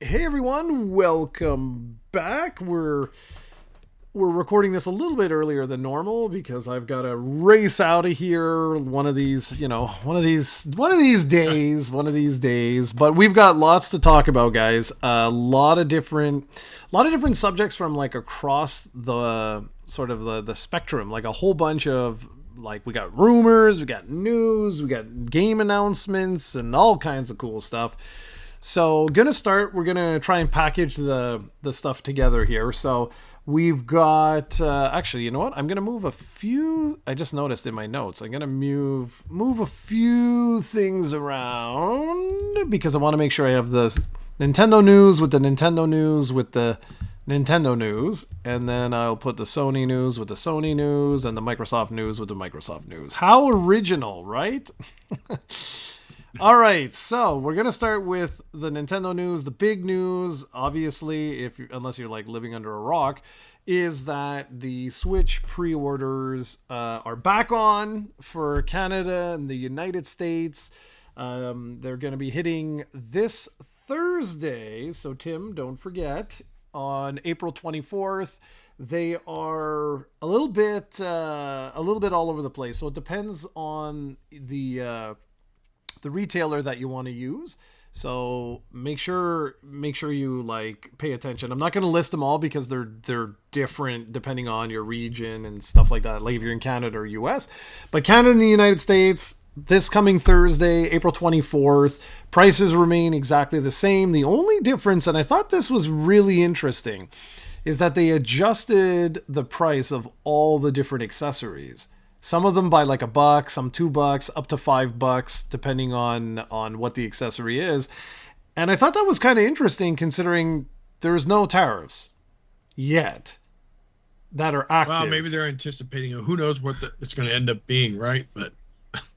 Hey everyone, welcome back. We're recording this a little bit earlier than normal because I've got to race out of here one of these, one of these days. But we've got lots to talk about, guys. A lot of different subjects from like across the sort of the spectrum, like a whole bunch of like we got rumors, we got news, we got game announcements and all kinds of cool stuff. So we're gonna try and package the stuff together here. So we've got actually, you know what? I'm gonna move a few. I just noticed in my notes. I'm gonna move a few things around because I want to make sure I have the Nintendo news with the Nintendo news with the Nintendo news, and then I'll put the Sony news with the Sony news and the Microsoft news with the Microsoft news. How original, right? All right, so we're gonna start with the Nintendo news. The big news, obviously, unless you're like living under a rock, is that the Switch pre-orders are back on for Canada and the United States. They're gonna be hitting this Thursday. So Tim, don't forget, on April 24th. They are a little bit all over the place. So it depends on the retailer that you want to use. So make sure you like pay attention. I'm not going to list them all because they're different depending on your region and stuff like that, like if you're in Canada or US. But Canada and the United States, this coming Thursday, April 24th, prices remain exactly the same. The only difference, and I thought this was really interesting, is that they adjusted the price of all the different accessories. Some of them by like $1, some $2, up to $5, depending on what the accessory is. And I thought that was kind of interesting considering there's no tariffs yet that are active. Well, maybe they're anticipating who knows what it's going to end up being, right? But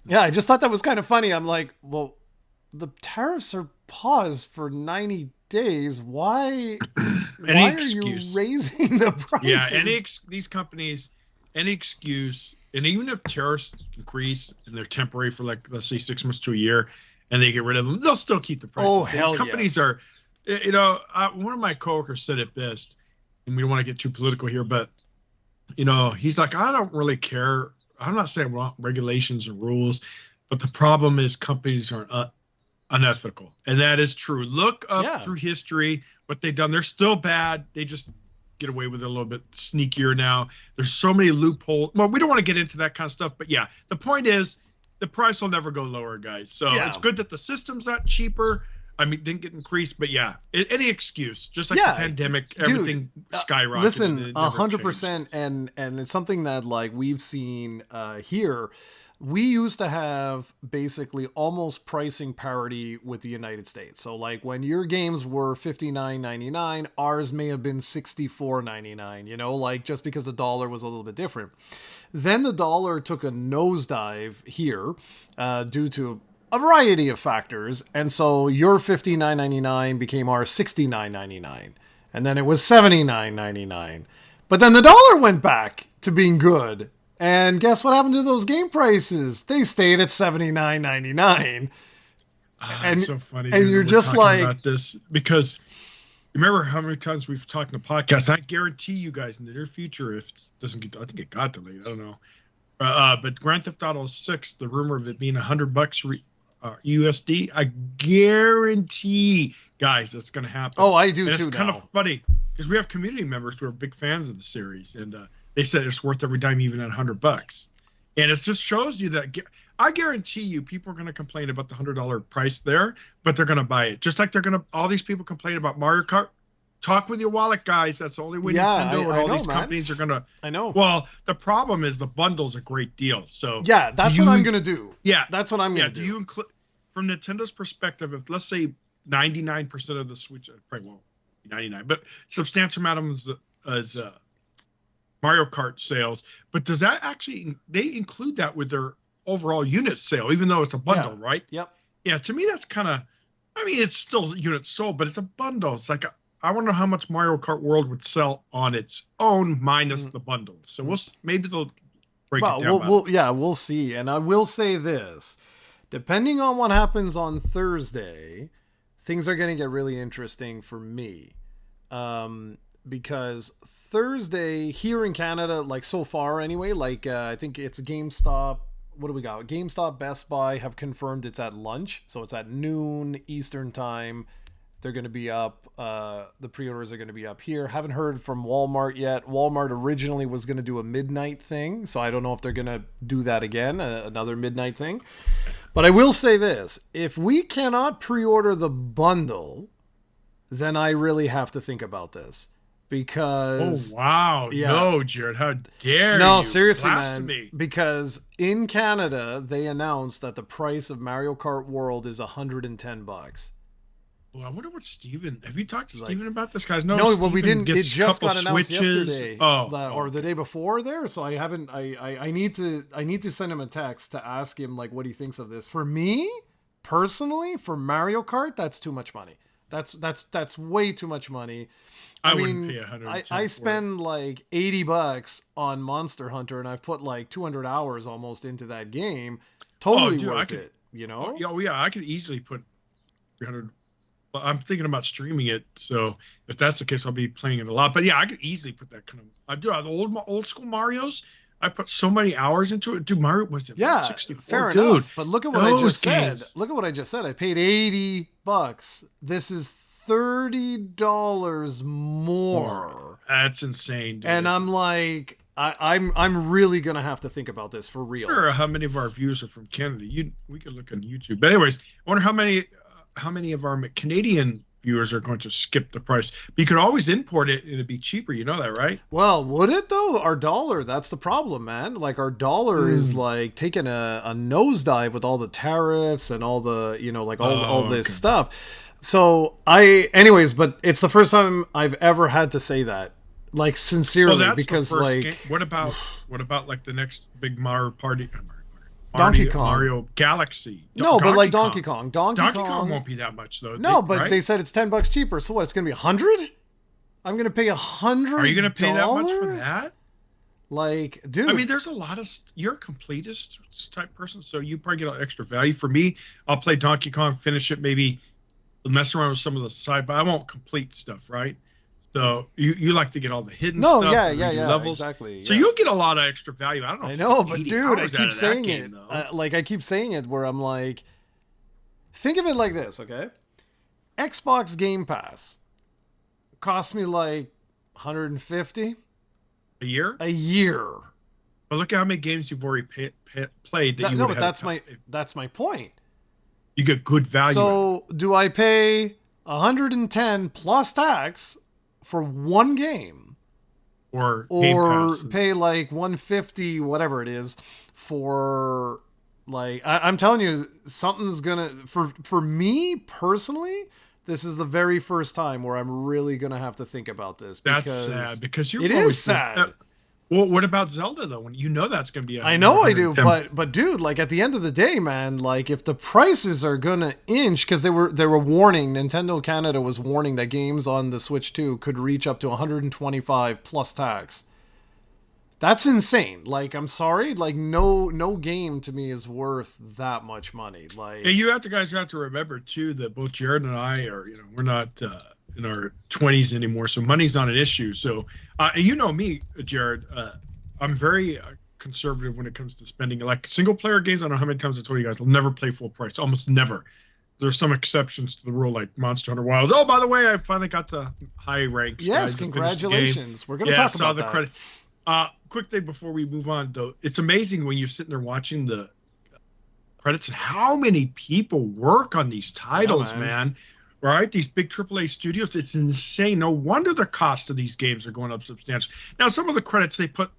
yeah, I just thought that was kind of funny. I'm like, well, the tariffs are paused for 90 days. Why are you raising the prices? Yeah, these companies, any excuse. And even if tariffs increase and they're temporary for like, let's say 6 months to a year and they get rid of them, they'll still keep the prices. Oh, hell companies yes. are, one of my coworkers said it best, and we don't want to get too political here, but, he's like, I don't really care. I'm not saying regulations or rules, but the problem is companies are unethical. And that is true. Look up through history, what they've done. They're still bad. They just get away with it a little bit sneakier now. There's so many loopholes. Well, we don't want to get into that kind of stuff, but yeah, the point is the price will never go lower, guys. So It's good that the system's not cheaper. I mean, didn't get increased, but yeah, any excuse, just like the pandemic, everything skyrocketed. Listen, 100%, and it's something that like we've seen here. We used to have basically almost pricing parity with the United States. So like when your games were $59.99, ours may have been $64.99, like just because the dollar was a little bit different. Then the dollar took a nosedive here due to a variety of factors. And so your $59.99 became our $69.99. And then it was $79.99. But then the dollar went back to being good. And guess what happened to those game prices? They stayed at $79.99. And it's so funny. And you're just like about this because remember how many times we've talked in the podcast. I guarantee you guys in the near future, if it doesn't get, I think it got delayed. I don't know. But Grand Theft Auto 6, the rumor of it being $100 USD, I guarantee, guys, that's going to happen. Oh, I do and too. It's kind of funny because we have community members who are big fans of the series, and they said it's worth every dime, even at $100. And it just shows you that I guarantee you people are going to complain about the $100 price there, but they're going to buy it. Just like all these people complain about Mario Kart. Talk with your wallet, guys. That's the only way Nintendo and all these companies are going to. I know. Well, the problem is the bundle's a great deal. So yeah, that's what I'm going to do. Yeah. That's what I'm going to do. Do you include, from Nintendo's perspective, if let's say 99% of the Switch, probably won't be 99, but substantial amount is Mario Kart sales, but does that actually, they include that with their overall unit sale, even though it's a bundle, right? Yep. Yeah, to me, that's kind of, I mean, it's still units sold, but it's a bundle. It's like, I wonder how much Mario Kart World would sell on its own minus the bundles. So maybe they'll break it down. We'll see. And I will say this, depending on what happens on Thursday, things are going to get really interesting for me. Because Thursday here in Canada, like so far anyway, like I think it's GameStop. What do we got? GameStop, Best Buy have confirmed it's at lunch. So it's at noon Eastern time. They're going to be up. The pre-orders are going to be up here. Haven't heard from Walmart yet. Walmart originally was going to do a midnight thing. So I don't know if they're going to do that again, another midnight thing. But I will say this. If we cannot pre-order the bundle, then I really have to think about this. Because wow, yeah. No, Jared, how dare no, you? Seriously, Blasphemy. man. Because in Canada, they announced that the price of Mario Kart World is $110. Well, I wonder what Steven... Have you talked to Steven about this, guys? No, well, we didn't. It just got announced yesterday, or okay. the day before there. So I haven't. I need to send him a text to ask him like what he thinks of this. For me, personally, for Mario Kart, that's too much money. That's way too much money. I wouldn't pay 110. I spend like $80 on Monster Hunter, and I've put like 200 hours almost into that game. Totally worth it. You know? Oh yeah, I could easily put 300. I'm thinking about streaming it, so if that's the case, I'll be playing it a lot. But yeah, I could easily put that kind of. I do the old school Mario's. I put so many hours into it. Dude, Mario was it? Yeah, 64. fair Dude, enough. But look at what I just games. said. Look at what I just said. I paid $80. This is $30 more. That's insane, dude. And I'm like, I'm really gonna have to think about this for real. I wonder how many of our viewers are from Canada. We could look on YouTube. But anyways, I wonder how many of our Canadian viewers are going to skip the price. But you could always import it and it'd be cheaper. You know that, right? Well, would it though? Our dollar, that's the problem, man. Like our dollar is like taking a nosedive with all the tariffs and all the, like all this stuff. So anyways, but it's the first time I've ever had to say that. Like sincerely, that's because the first like game. What about like the next big Mario party? Donkey Kong. Mario Galaxy. No, but like Donkey Kong. Donkey Kong won't be that much though. No, but right? they said it's $10 cheaper. So what? It's gonna be $100? I'm gonna pay $100. Are you gonna pay that much for that? Like, dude. I mean, there's a lot of you're a completist type person, so you probably get extra value. For me, I'll play Donkey Kong, finish it, maybe mess around with some of the side, but I won't complete stuff, right? So you like to get all the hidden stuff. Yeah, levels. Exactly. So you'll get a lot of extra value. I don't know. I know, but dude, I keep saying it. I keep saying it where I'm like, think of it like this, okay? Xbox Game Pass cost me like $150 a year. But look at how many games you've already played. But that's my point. You get good value. So do I pay $110 plus tax for one game, or Game Pass pay like $150, whatever it is, for like I'm telling you, something's gonna for me personally. This is the very first time where I'm really gonna have to think about this. That's sad because it is sad. Well, what about Zelda though? When you know that's gonna be, I know I do, but dude, like at the end of the day, man, like if the prices are gonna inch, because they were warning, Nintendo Canada was warning that games on the Switch 2 could reach up to $125 plus tax. That's insane. Like, I'm sorry, like no game to me is worth that much money. Like, yeah, guys have to remember too that both Jared and I are, we're not in our 20s anymore, so money's not an issue. So, and you know me, Jared, I'm very conservative when it comes to spending. Like single player games, I don't know how many times I told you guys, I'll never play full price, almost never. There's some exceptions to the rule, like Monster Hunter Wilds. Oh, by the way, I finally got to high ranks. Yes, guys, congratulations. We're going to talk about that. Credit. Quick thing before we move on, though, it's amazing when you're sitting there watching the credits and how many people work on these titles, man. Right? These big AAA studios, it's insane. No wonder the cost of these games are going up substantially. Now, some of the credits they put,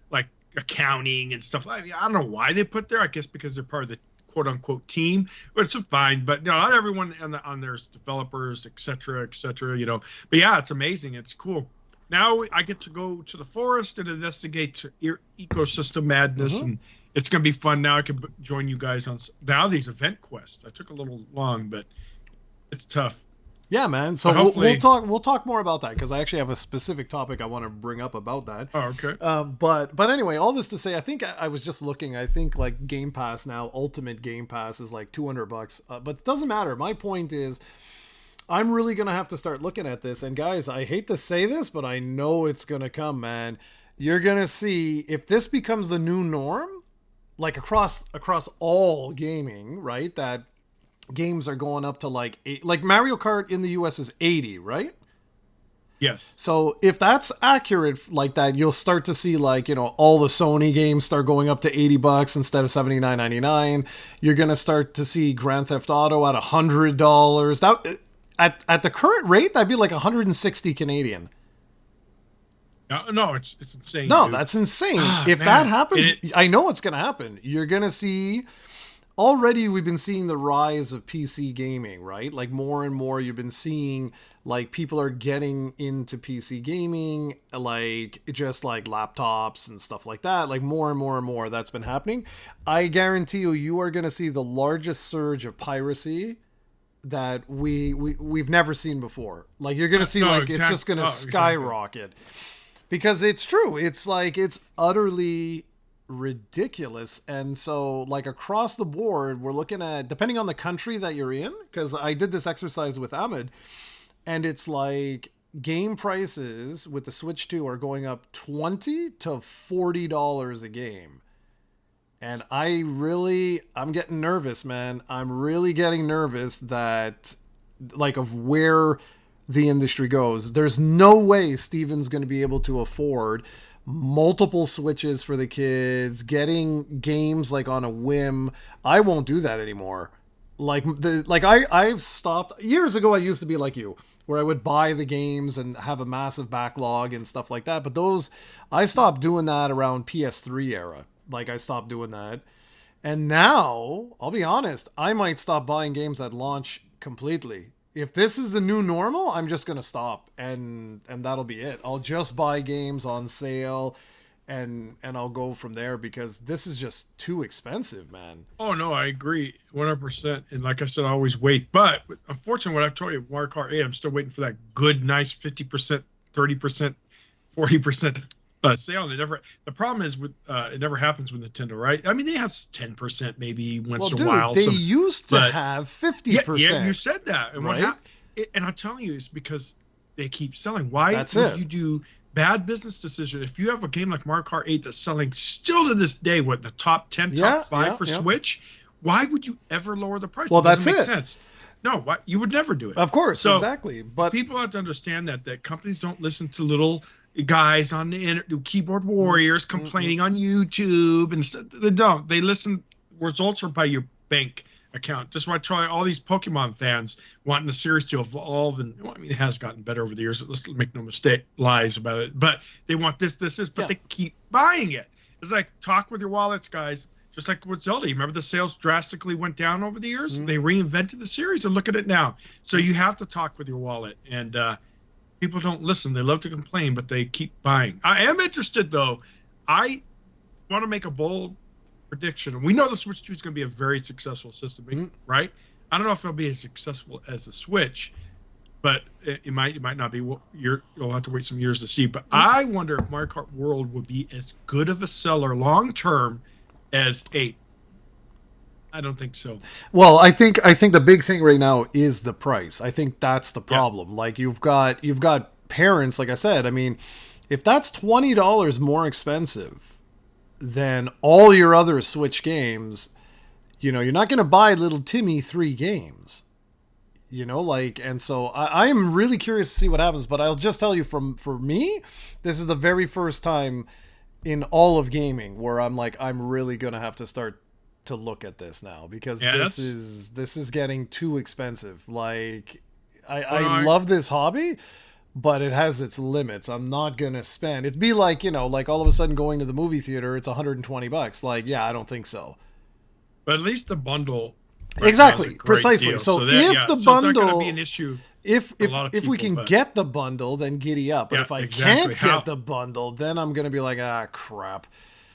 like accounting and stuff. I don't know why they put there. I guess because they're part of the quote-unquote team, which is fine. But not everyone on there's developers, et cetera, But yeah, it's amazing. It's cool. Now I get to go to the forest and investigate ecosystem madness, and it's going to be fun. Now I can join you guys on these event quests. I took a little long, but it's tough. Yeah, man. So But we'll hopefully, talk. We'll talk more about that because I actually have a specific topic I want to bring up about that. oh, okay. But anyway, all this to say, I think I was just looking. I think like Game Pass now, Ultimate Game Pass is like $200. But it doesn't matter. My point is, I'm really gonna have to start looking at this. And guys, I hate to say this, but I know it's gonna come, man. You're gonna see if this becomes the new norm, like across all gaming, right? That games are going up to like like Mario Kart in the US is 80, right? Yes. So if that's accurate like that, you'll start to see like, all the Sony games start going up to $80 instead of $79.99. You're going to start to see Grand Theft Auto at $100. That at the current rate, that'd be like 160 Canadian. No, it's insane. No, dude. that's insane. If Man, that happens, I know what's going to happen. You're going to see already we've been seeing the rise of PC gaming, right? Like more and more you've been seeing like people are getting into PC gaming, like just like laptops and stuff like that. Like more and more and more that's been happening. I guarantee you are going to see the largest surge of piracy that we've never seen before. Like you're going to see it's just going to skyrocket. Because it's true. It's like it's utterly ridiculous. And so like across the board we're looking at, depending on the country that you're in, because I did this exercise with Ahmed, and it's like game prices with the Switch 2 are going up $20 to $40 a game. And I'm getting nervous, man. I'm really getting nervous that like of where the industry goes. There's no way Steven's going to be able to afford multiple Switches for the kids, getting games like on a whim. I won't do that anymore. I've stopped years ago. I used to be like you, where I would buy the games and have a massive backlog and stuff like that. But I stopped doing that around PS3 era. Like I stopped doing that. And now, I'll be honest, I might stop buying games at launch completely. If this is the new normal, I'm just going to stop and that'll be it. I'll just buy games on sale and I'll go from there because this is just too expensive, man. Oh no, I agree 100%. And like I said, I always wait. But unfortunately, what I've told you, Mario Kart 8, I'm still waiting for that good, nice 50%, 30%, 40% sale. And the problem is it never happens with Nintendo, right? I mean, they have 10% maybe once in a while. They used to have 50%. Yeah, you said that. And right? And I'm telling you, it's because they keep selling. Why would you do bad business decision? If you have a game like Mario Kart 8 that's selling still to this day, what, the top 10, top 5 for Switch, why would you ever lower the price? Well, doesn't make sense. No, you would never do it. Of course, exactly. But people have to understand that companies don't listen to little guys on the internet, keyboard warriors complaining on YouTube and stuff. They don't. They listen. Results are by your bank account. Just why I try all these Pokemon fans wanting the series to evolve, and I mean it has gotten better over the years. Let's make no mistake, lies about it. But they want this, but they keep buying it. It's like talk with your wallets, guys. Just like with Zelda, you remember the sales drastically went down over the years. They reinvented the series, and look at it now. So you have to talk with your wallet, and people don't listen. They love to complain, but they keep buying. I am interested, though. I want to make a bold prediction. We know the Switch 2 is going to be a very successful system, right? I don't know if it'll be as successful as the Switch, but it might not be. You'll have to wait some years to see. But I wonder if Mario Kart World would be as good of a seller long term as 8. I don't think so. Well, I think the big thing right now is the price. I think that's the problem. Yeah. Like you've got parents, like I said, I mean, if that's $20 more expensive than all your other Switch games, you're not going to buy little Timmy 3 games. And so I am really curious to see what happens, but I'll just tell you for me, this is the very first time in all of gaming where I'm like, I'm really going to have to start to look at this now because this is getting too expensive. Like I love this hobby, but it has its limits. I'm not going to spend. It'd be like, like all of a sudden going to the movie theater, it's $120. Like, yeah, I don't think so. But at least the bundle. Exactly. Precisely. Deal. So if the bundle, it's not going to be an issue. If we can get the bundle, then giddy up. But if I can't get the bundle, then I'm going to be like, crap.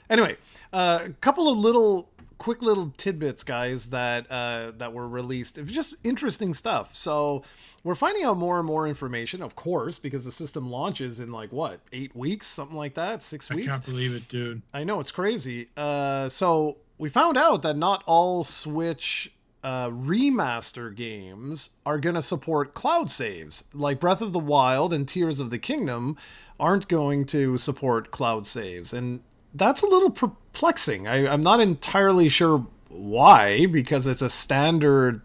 Anyway, a couple of little quick little tidbits, guys, that were released. It was just interesting stuff. So we're finding out more and more information, of course, because the system launches in like what, 8 weeks, something like that, 6 weeks. I can't believe it, dude. I know, it's crazy. So we found out that not all Switch remaster games are going to support cloud saves. Like Breath of the Wild and Tears of the Kingdom aren't going to support cloud saves, and that's a little perplexing. I'm not entirely sure why, because it's a standard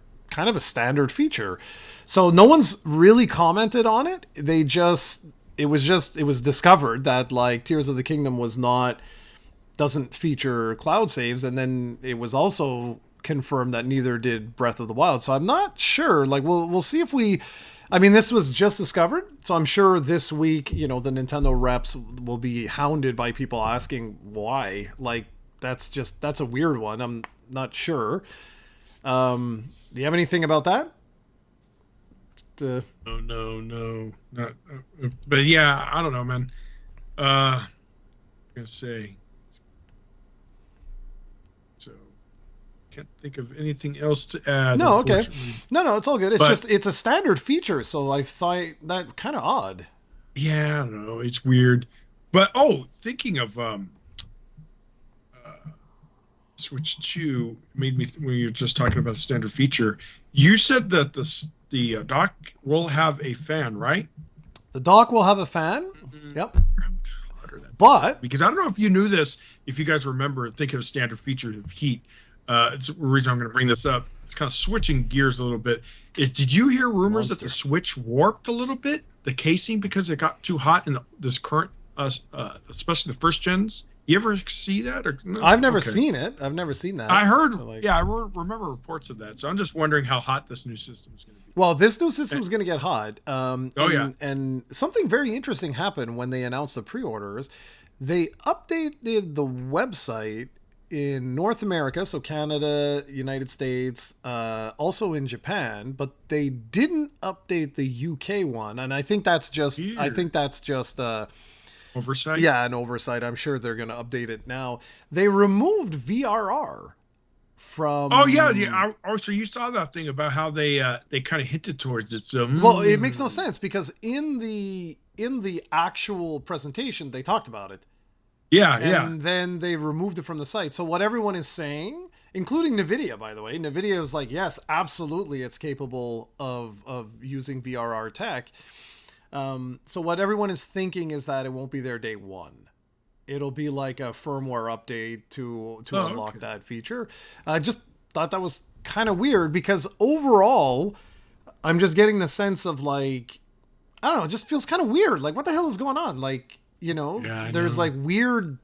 feature. So no one's really commented on it. It was discovered that like Tears of the Kingdom doesn't feature cloud saves, and then it was also confirmed that neither did Breath of the Wild. So I'm not sure. Like we'll see if this was just discovered, so I'm sure this week, the Nintendo reps will be hounded by people asking why. Like that's a weird one. I'm not sure. Do you have anything about that? No, not. But yeah, I don't know, man. I'm gonna say. So, can't think of anything else to add. No, okay. No, it's all good. It's a standard feature, so I thought that kind of odd. Yeah, I don't know. It's weird. But thinking of Switch 2 made me when you were just talking about a standard feature. You said that the dock will have a fan, right? The dock will have a fan. Mm-hmm. Yep. But because I don't know if you knew this, if you guys remember thinking of standard features of heat, it's the reason I'm going to bring this up. It's kind of switching gears a little bit. Did you hear rumors that the Switch warped a little bit, the casing, because it got too hot in this current, especially the first gens? You ever see that? Or no? I've never seen it. I've never seen that. I heard. I remember reports of that. So I'm just wondering how hot this new system is going to be. Well, this new system is going to get hot. And something very interesting happened when they announced the pre-orders. They updated the website in North America, so Canada, United States, also in Japan, but they didn't update the UK one. And I think that's just. Weird. I think that's just. Oversight? Yeah, an oversight. I'm sure they're going to update it now. They removed VRR from... Oh, yeah. So you saw that thing about how they kind of hinted towards it. So Well, it makes no sense because in the actual presentation, they talked about it. Yeah, and then they removed it from the site. So what everyone is saying, including NVIDIA, by the way, NVIDIA is like, yes, absolutely, it's capable of using VRR tech. So what everyone is thinking is that it won't be there day one. It'll be like a firmware update to unlock that feature. I just thought that was kind of weird because overall, I'm just getting the sense of like, I don't know, it just feels kind of weird. Like, what the hell is going on? Like, there's like weird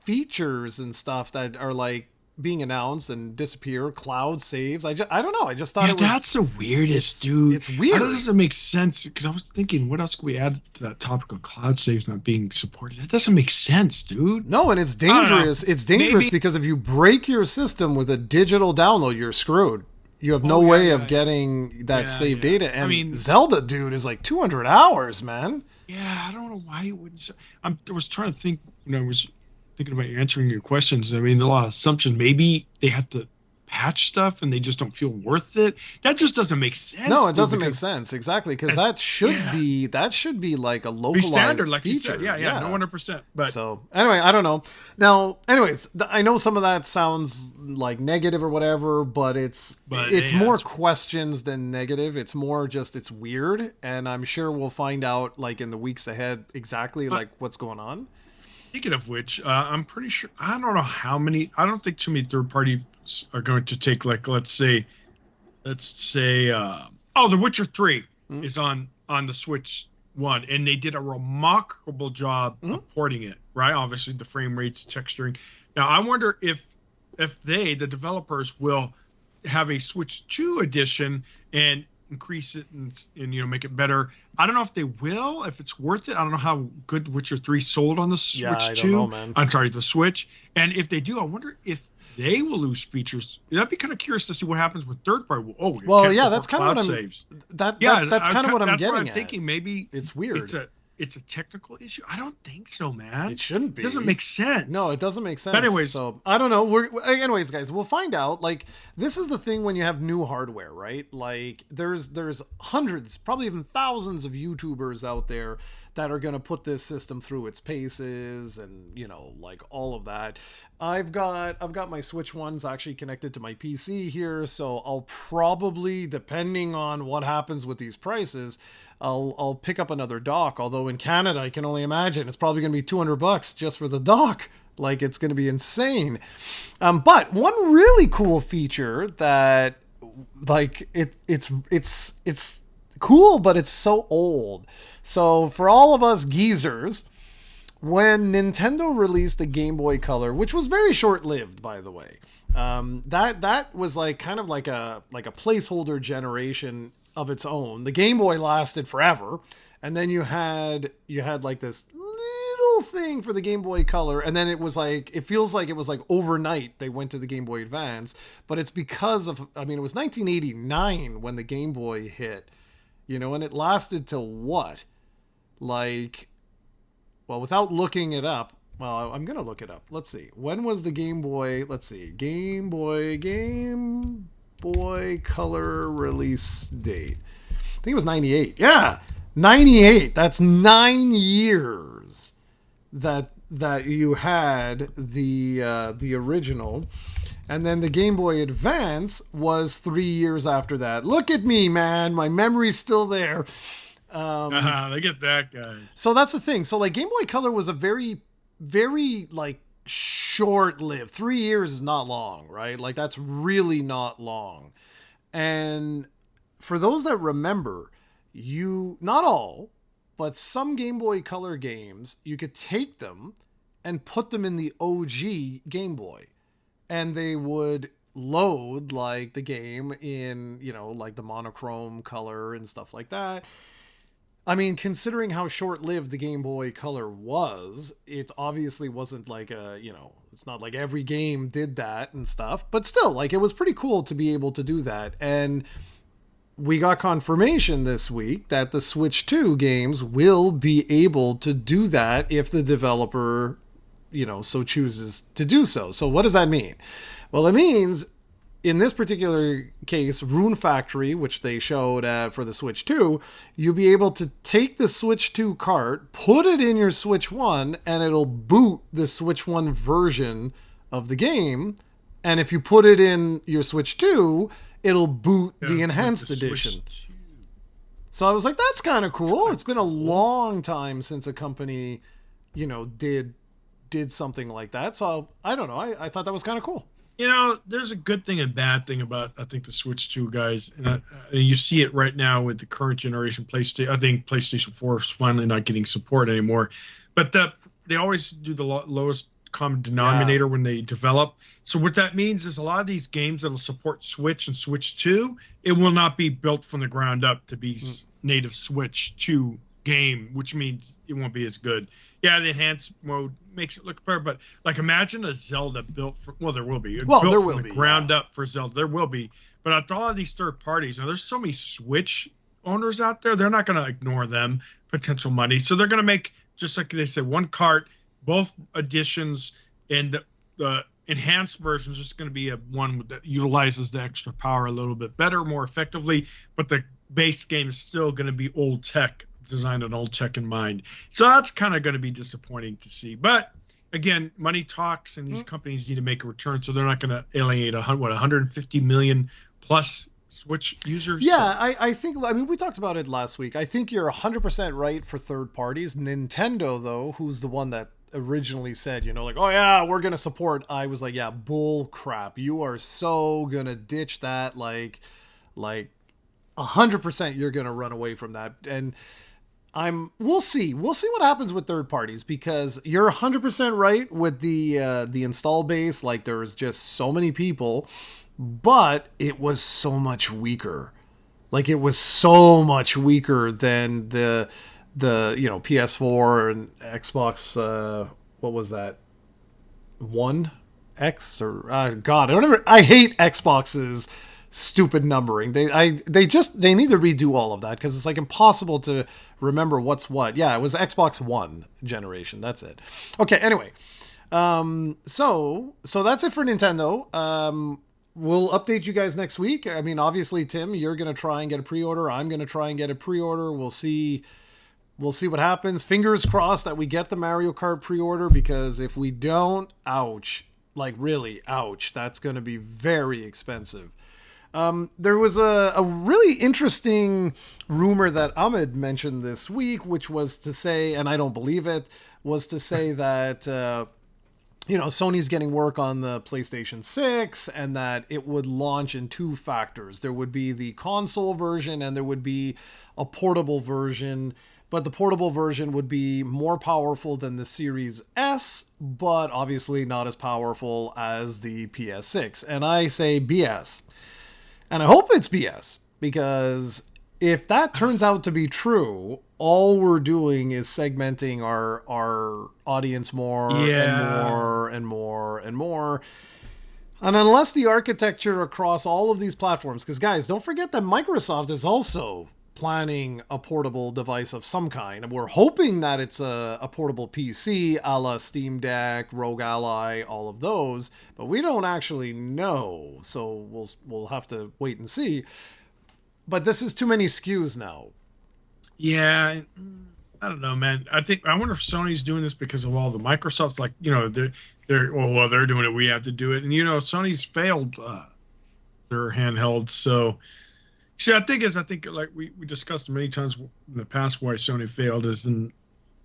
features and stuff that are like being announced and disappear. Cloud saves. I don't know. I just thought it was. That's the weirdest, dude. It's weird. How does it make sense? Because I was thinking, what else could we add to that topic of cloud saves not being supported? That doesn't make sense, dude. No, and it's dangerous. It's dangerous because if you break your system with a digital download, you're screwed. You have no way of getting that saved data. And Zelda, dude, is like 200 hours, man. Yeah, I don't know why you wouldn't. I was trying to think when I was thinking about answering your questions. I mean, a lot of assumptions. Maybe they have to patch stuff and they just don't feel worth it. That just doesn't make sense. No, it doesn't make sense. Exactly. Because that should be like a localized standard, like feature. You said. Yeah, no 100%. But so anyway, I don't know. Now, anyways, I know some of that sounds like negative or whatever, but it's more questions than negative. It's more just it's weird, and I'm sure we'll find out like in the weeks ahead exactly like what's going on. Speaking of which, I'm pretty sure I don't know how many. I don't think too many third parties are going to take like let's say, The Witcher 3 is on the Switch 1, and they did a remarkable job of porting it. Right, obviously the frame rates, texturing. Now I wonder if the developers will have a Switch 2 edition and increase it and make it better. I don't know if they will, if it's worth it. I don't know how good Witcher 3 sold on the Switch 2. Don't know, man. I'm sorry, the Switch. And if they do, I wonder if they will lose features. I'd be kind of curious to see what happens with third party. That's kind of what I'm. Saves. That's kind of what I'm getting at. Thinking maybe it's weird. it's a technical issue? I don't think so, man. It shouldn't It doesn't be. make sense. No, it doesn't make But sense. anyways, So I don't know. Anyways, guys, we'll find out. Like, this is the thing when you have new hardware, right? Like, there's hundreds, probably even thousands of YouTubers out there that are gonna put this system through its paces, and like all of that. I've got my Switch ones actually connected to my PC here, so I'll probably, depending on what happens with these prices, I'll pick up another dock. Although in Canada, I can only imagine it's probably going to be $200 just for the dock. Like, it's going to be insane. But one really cool feature that, like, it's cool, but it's so old. So for all of us geezers, when Nintendo released the Game Boy Color, which was very short-lived, by the way, that was like kind of like a placeholder generation of its own. The Game Boy lasted forever, and then you had like this little thing for the Game Boy Color, and then it feels like it was like overnight they went to the Game Boy Advance, but it's because of, I mean, it was 1989 when the Game Boy hit, and it lasted till what? Like, well, without looking it up, well, I'm going to look it up. Let's see. When was the Game Boy? Let's see. Game Boy Color release date. I think it was 98. Yeah, 98. That's 9 years that you had the original. And then the Game Boy Advance was 3 years after that. Look at me, man. My memory's still there. Look at that, guys. So that's the thing. So like Game Boy Color was a very, very like short-lived. 3 years is not long, right? Like that's really not long. And for those that remember, not all, but some Game Boy Color games, you could take them and put them in the OG Game Boy, and they would load like the game in, like the monochrome color and stuff like that. I mean, considering how short-lived the Game Boy Color was, it obviously wasn't like it's not like every game did that and stuff, but still, like, it was pretty cool to be able to do that. And we got confirmation this week that the Switch 2 games will be able to do that if the developer, so chooses to do so. So what does that mean? Well, it means in this particular case, Rune Factory, which they showed for the Switch 2, you'll be able to take the Switch 2 cart, put it in your Switch 1, and it'll boot the Switch 1 version of the game. And if you put it in your Switch 2, it'll boot the enhanced edition. So I was like, that's kind of cool. It's been a long time since a company, did something like that. So I don't know. I thought that was kind of cool. There's a good thing and bad thing about, I think, the Switch 2 guys, and you see it right now with the current generation PlayStation. I think PlayStation 4 is finally not getting support anymore, but they always do the lowest common denominator when they develop. So what that means is a lot of these games that'll support Switch and Switch 2, it will not be built from the ground up to be native Switch 2 game, which means it won't be as good. Yeah, the enhanced mode makes it look better, but like imagine a Zelda built for, well, there will be. Built there will from be the ground up for Zelda. There will be. But at all of these third parties, now there's so many Switch owners out there, they're not going to ignore them, potential money. So they're going to make, just like they said, one cart, both editions, and the enhanced version is just going to be a one that utilizes the extra power a little bit better, more effectively, but the base game is still going to be old tech, designed on old tech in mind. So that's kind of going to be disappointing to see. But again, money talks, and these companies need to make a return, so they're not going to alienate 150 million plus Switch users. Yeah, I think, I mean, we talked about it last week. I think you're 100% right for third parties. Nintendo, though, who's the one that originally said, like, oh yeah, we're going to support, I was like, yeah, bull crap. You are so going to ditch that. Like 100% you're going to run away from that. And we'll see what happens with third parties, because you're 100% right with the install base. Like, there's just so many people, but it was so much weaker. Like, it was so much weaker than the PS4 and Xbox. What was that? One X or God? I hate Xboxes stupid numbering. They need to redo all of that because it's like impossible to remember what's what. Yeah, it was Xbox One generation. That's it. Okay. Anyway, so that's it for Nintendo. We'll update you guys next week. I mean, obviously, Tim, you're gonna try and get a pre-order. I'm gonna try and get a pre-order. We'll see. We'll see what happens. Fingers crossed that we get the Mario Kart pre-order, because if we don't, ouch. Like, really, ouch. That's going to be very expensive. There was a really interesting rumor that Ahmed mentioned this week, which was to say, and I don't believe it, was to say that, Sony's getting work on the PlayStation 6 and that it would launch in two factors. There would be the console version and there would be a portable version. But the portable version would be more powerful than the Series S, but obviously not as powerful as the PS6. And I say BS. And I hope it's BS, because if that turns out to be true, all we're doing is segmenting our audience more and more and more and more. And unless the architecture across all of these platforms, because guys, don't forget that Microsoft is also planning a portable device of some kind. And we're hoping that it's a portable PC, a la Steam Deck, Rogue Ally, all of those, but we don't actually know. So we'll have to wait and see. But this is too many SKUs now. Yeah, I don't know, man. I wonder if Sony's doing this because of all the Microsoft's, like, they're doing it, we have to do it. And Sony's failed their handhelds, so see, I think like we discussed many times in the past why Sony failed is in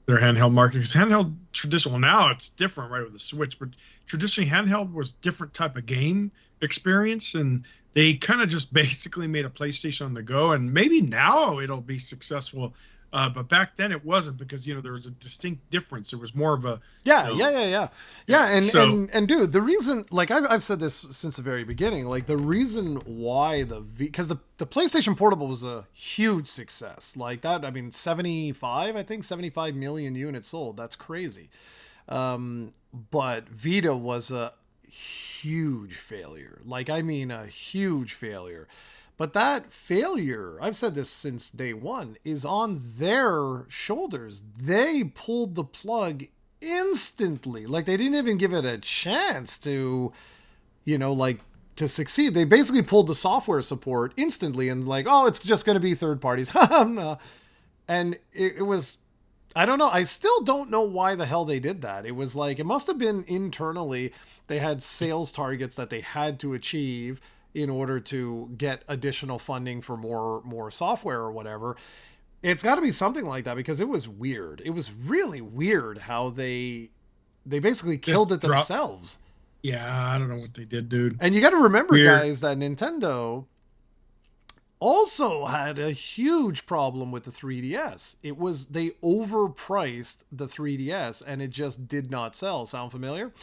their handheld market. Because handheld traditional, now it's different, right, with the Switch, but traditionally handheld was different type of game experience, and they kind of just basically made a PlayStation on the go, and maybe now it'll be successful. But back then it wasn't, because there was a distinct difference. There was more of a yeah. And dude, the reason, like I've said this since the very beginning, like the reason why because the PlayStation Portable was a huge success, like that. I mean, 75 million units sold. That's crazy. But Vita was a huge failure. Like, I mean, a huge failure. But that failure, I've said this since day one, is on their shoulders. They pulled the plug instantly. Like, they didn't even give it a chance to, to succeed. They basically pulled the software support instantly and like, oh, it's just going to be third parties. No. And it was, I don't know. I still don't know why the hell they did that. It was like, it must have been internally. They had sales targets that they had to achieve in order to get additional funding for more software or whatever. It's got to be something like that, because it was weird. It was really weird how they basically killed it themselves. Yeah, I don't know what they did, dude. And you got to remember, guys, that Nintendo also had a huge problem with the 3DS. They overpriced the 3DS and it just did not sell. Sound familiar?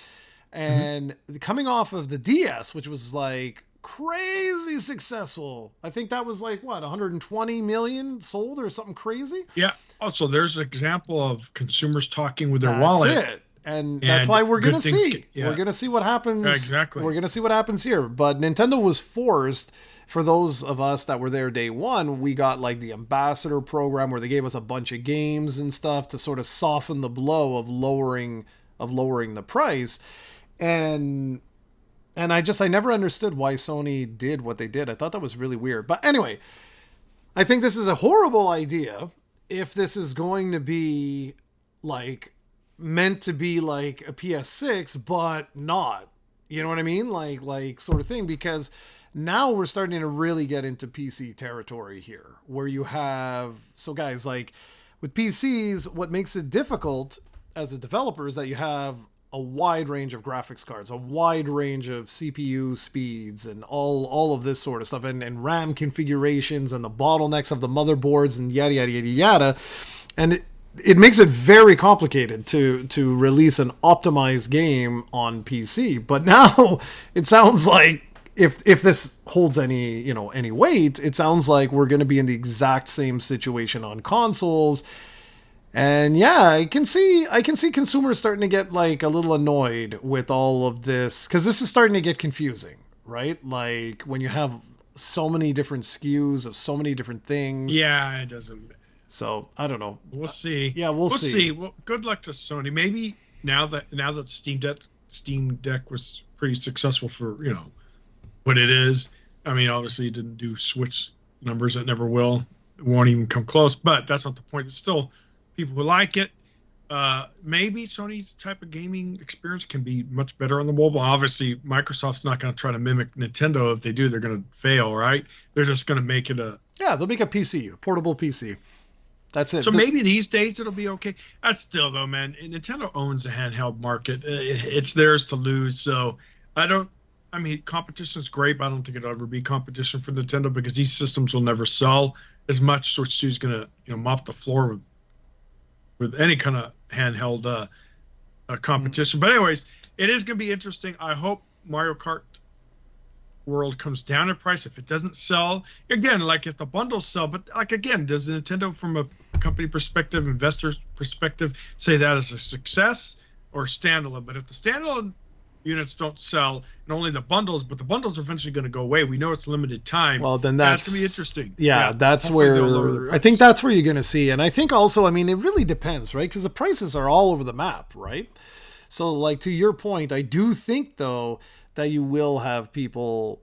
And coming off of the DS, which was like crazy successful. I think that was like 120 million sold or something crazy. Yeah. Also, there's an example of consumers talking with their wallet. That's it. And that's why we're going to see. We're going to see what happens. Exactly. We're going to see what happens here. But Nintendo was forced, for those of us that were there day one, we got like the ambassador program where they gave us a bunch of games and stuff to sort of soften the blow of lowering the price. And I never understood why Sony did what they did. I thought that was really weird. But anyway, I think this is a horrible idea if this is going to be like meant to be like a PS6, but not. You know what I mean? Like sort of thing, because now we're starting to really get into PC territory here, where you have, so guys, like with PCs, what makes it difficult as a developer is that you have a wide range of graphics cards, a wide range of CPU speeds, and all of this sort of stuff, and RAM configurations, and the bottlenecks of the motherboards, and yada yada yada yada, and it makes it very complicated to release an optimized game on PC. But now it sounds like, if this holds any weight, it sounds like we're going to be in the exact same situation on consoles. And yeah, I can see consumers starting to get like a little annoyed with all of this, because this is starting to get confusing, right? Like when you have so many different SKUs of so many different things. Yeah, it doesn't. So I don't know. We'll see. Yeah, we'll see. Well, good luck to Sony. Maybe now that Steam Deck was pretty successful for what it is. I mean, obviously, it didn't do Switch numbers. It never will. It won't even come close. But that's not the point. It's still people who like it. Maybe Sony's type of gaming experience can be much better on the mobile. Obviously, Microsoft's not going to try to mimic Nintendo. If they do, they're going to fail, right? They're just going to make it they'll make a PC, a portable PC. That's it. So maybe these days it'll be okay. That's still though, man. Nintendo owns the handheld market. It's theirs to lose. So I mean, competition's great, but I don't think it'll ever be competition for Nintendo because these systems will never sell as much. Switch 2 is going to mop the floor with any kind of handheld competition. But anyways, it is going to be interesting. I hope Mario Kart World comes down in price. If it doesn't sell, again, like if the bundles sell, but like again, does Nintendo from a company perspective, investor's perspective, say that as a success or standalone? But if the standalone units don't sell and only the bundles, but the bundles are eventually going to go away, we know it's limited time. Well, then that's going to be interesting. Yeah, that's where I think that's where you're going to see. And I think also, I mean, it really depends, right? Because the prices are all over the map, right? So like to your point, I do think though that you will have people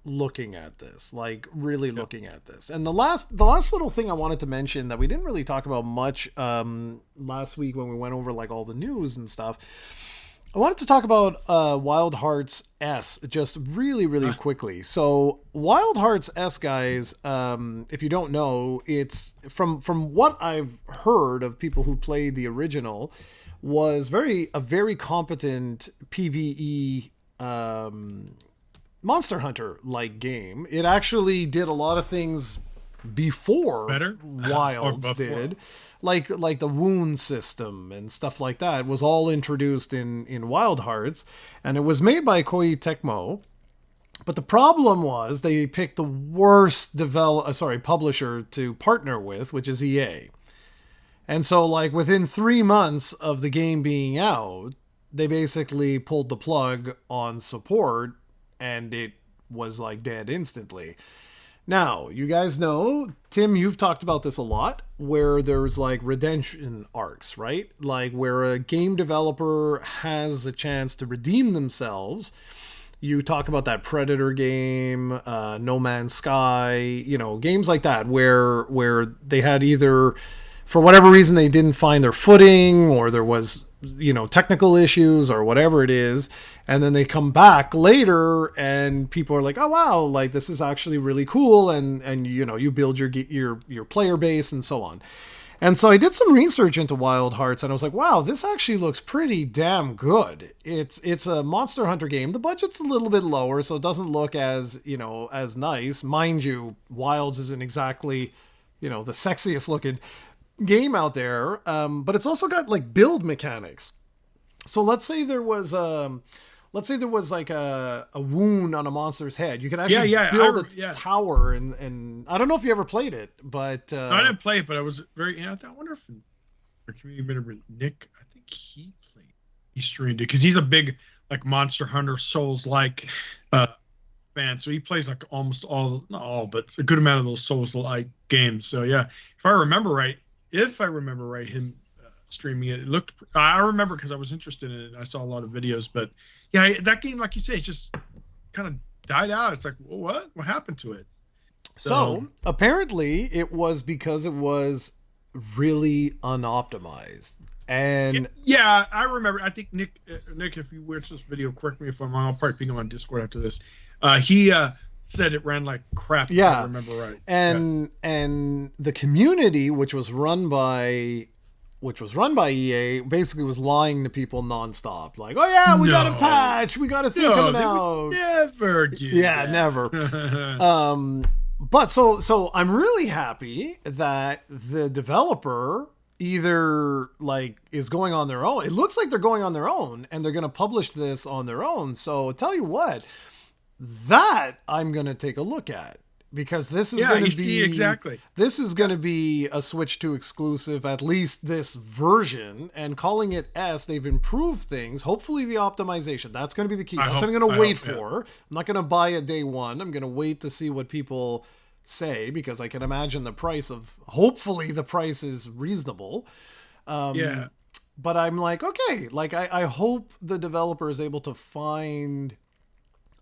looking at this, like really looking at this. And the last little thing I wanted to mention that we didn't really talk about much last week when we went over like all the news and stuff, I wanted to talk about Wild Hearts S just really quickly. So Wild Hearts S, guys, if you don't know, it's from what I've heard of people who played the original, was a very competent PvE Monster Hunter like game. It actually did a lot of things before Wilds did, like the wound system and stuff like that was all introduced in Wild Hearts, and it was made by Koei Tecmo. But the problem was they picked the worst publisher to partner with, which is EA. And so like within 3 months of the game being out, they basically pulled the plug on support and it was like dead instantly. Now, you guys know, Tim, you've talked about this a lot, where there's like redemption arcs, right? Like where a game developer has a chance to redeem themselves. You talk about that Predator game, No Man's Sky, games like that, where they had either, for whatever reason, they didn't find their footing, or there was, technical issues or whatever it is. And then they come back later and people are like, oh, wow, like this is actually really cool. And you build your player base and so on. And so I did some research into Wild Hearts and I was like, wow, this actually looks pretty damn good. It's a Monster Hunter game. The budget's a little bit lower, so it doesn't look as nice. Mind you, Wilds isn't exactly, the sexiest looking game out there, but it's also got like build mechanics. So let's say there was like a wound on a monster's head. You can actually build a tower, and I don't know if you ever played it, but no, I didn't play it, but I was very. I wonder if our community member Nick, I think he streamed it because he's a big like Monster Hunter Souls like fan, so he plays like almost not all, but a good amount of those Souls like games. So yeah, if I remember right, him streaming it looked. I remember because I was interested in it. I saw a lot of videos, but yeah, that game, like you say, it's just kind of died out. It's like, what happened to it? So apparently, it was because it was really unoptimized. And yeah, I remember. I think Nick, if you watch this video, correct me if I'm wrong. I'll probably ping him on Discord after this. He said it ran like crap. Yeah, if I remember right. And the community, which was run by EA, basically was lying to people nonstop. Like, oh yeah, we got a patch, we got a thing coming out. Never do. Yeah, that. Never. But so I'm really happy that the developer either like is going on their own. It looks like they're going on their own, and they're going to publish this on their own. So tell you what, that I'm going to take a look at. because this is Yeah, going you to see be exactly. this is going to be a Switch 2 exclusive, at least this version, and calling it S, they've improved things. Hopefully the optimization, that's going to be the key. That's what I'm going to I wait hope, yeah. for. I'm not going to buy it day one. I'm going to wait to see what people say, because I can imagine hopefully the price is reasonable. Yeah. But I'm like, okay, like I hope the developer is able to find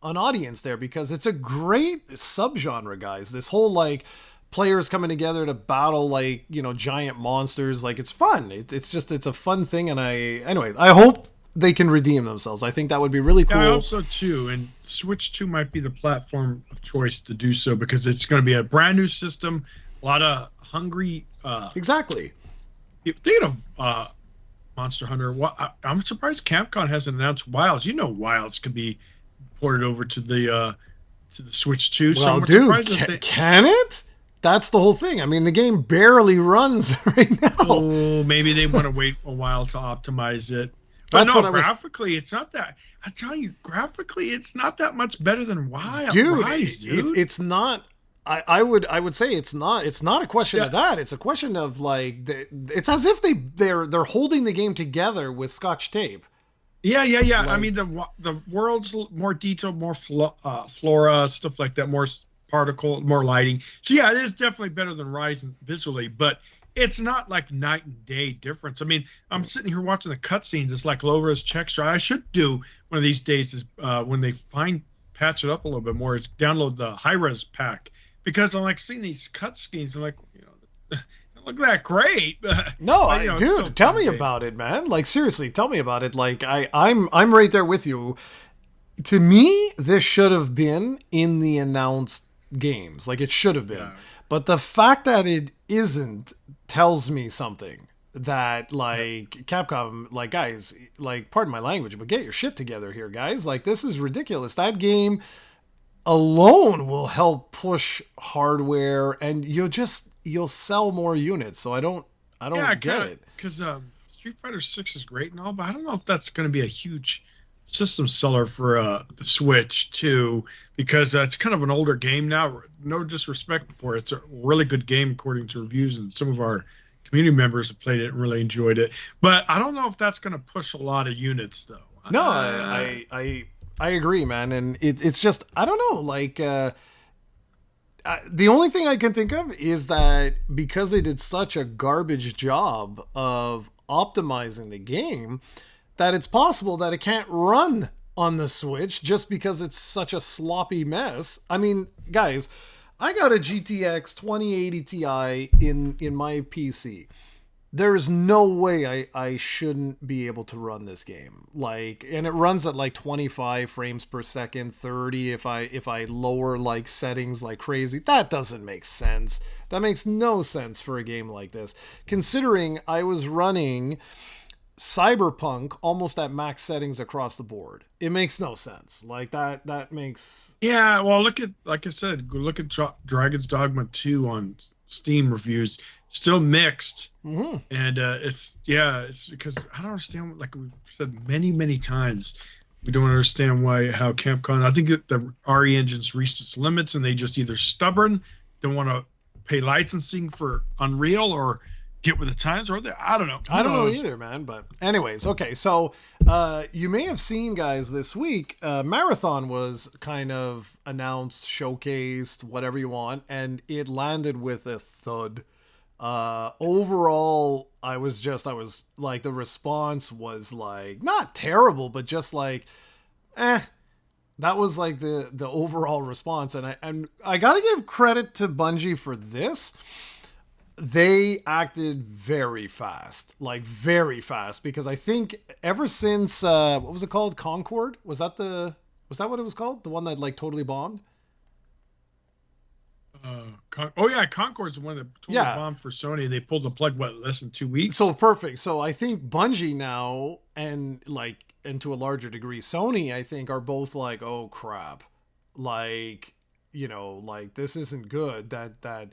an audience there, because it's a great subgenre, guys. This whole like players coming together to battle like, giant monsters, like it's fun. It's a fun thing, and I hope they can redeem themselves. I think that would be really Yeah, I cool. hope so too. And Switch 2 might be the platform of choice to do so because it's going to be a brand new system, a lot of hungry Exactly. thinking of Monster Hunter. I'm surprised Capcom hasn't announced Wilds. You know, Wilds can be ported over to the Switch 2. So Well, I'm dude, surprised that they. can it? That's the whole thing. I mean, the game barely runs right now. Oh, maybe they want to wait a while to optimize it. But That's no, what I was. graphically, it's not that. I tell you, graphically, it's not that much better than Dude, Rise, dude. it's not. I would say it's not. It's not a question Yeah, of that. It's a question of like it's as if they're holding the game together with Scotch tape. yeah. I Like, mean, the world's more detailed, more flora, stuff like that, more particle, more lighting. So yeah, it is definitely better than Rise visually, but it's not like night and day difference. I mean, I'm sitting here watching the cutscenes. It's like low res texture. I should do one of these days is when they patch it up a little bit more, is download the high res pack because I'm like seeing these cutscenes. I'm like, look at that great. no, But, it's still dude, tell fun me game. about it, man. Like seriously, tell me about it. Like I'm right there with you. To me, this should have been in the announced games. Like it should have been. Yeah. But the fact that it isn't tells me something. That Yeah. like Capcom, like guys, like pardon my language, but get your shit together here, guys. Like this is ridiculous. That game alone will help push hardware, and you'll sell more units. So I Yeah, I don't get kind of it. because Street Fighter 6 is great and all, but I don't know if that's going to be a huge system seller for the Switch too, because it's kind of an older game now. No disrespect for it, it's a really good game according to reviews, and some of our community members have played it and really enjoyed it. But I don't know if that's going to push a lot of units though. No, I agree, man, and it's just I don't know, like the only thing I can think of is that because they did such a garbage job of optimizing the game, that it's possible that it can't run on the Switch just because it's such a sloppy mess. I mean, guys, I got a GTX 2080 Ti in my PC. There's no way I shouldn't be able to run this game. Like, and it runs at like 25 frames per second, 30 if I lower like settings like crazy. That doesn't make sense. That makes no sense for a game like this. Considering I was running Cyberpunk almost at max settings across the board. It makes no sense. Like that makes. Yeah, well, look at like I said, go look at Dragon's Dogma 2 on Steam reviews. Still mixed, Mhm. and it's because I don't understand. Like we've said many times, we don't understand how Capcom. I think that the RE engine's reached its limits, and they just either stubborn, don't want to pay licensing for Unreal, or get with the times, or I don't know. Who I don't know knows? either, man. But anyways, okay. So you may have seen, guys, this week, Marathon was kind of announced, showcased, whatever you want, and it landed with a thud. Overall, I was like, the response was like not terrible, but just like, eh. That was like the overall response, and I gotta give credit to Bungie for this. They acted very fast, like very fast, because I think ever since what was it called, Concord, was that what it was called, the one that like totally bombed? Oh yeah, Concord's the one that totally Yeah, bombed for Sony. They pulled the plug less than 2 weeks. so perfect. So I think Bungie now, and to a larger degree Sony, I think, are both like, oh crap, like, like this isn't good. That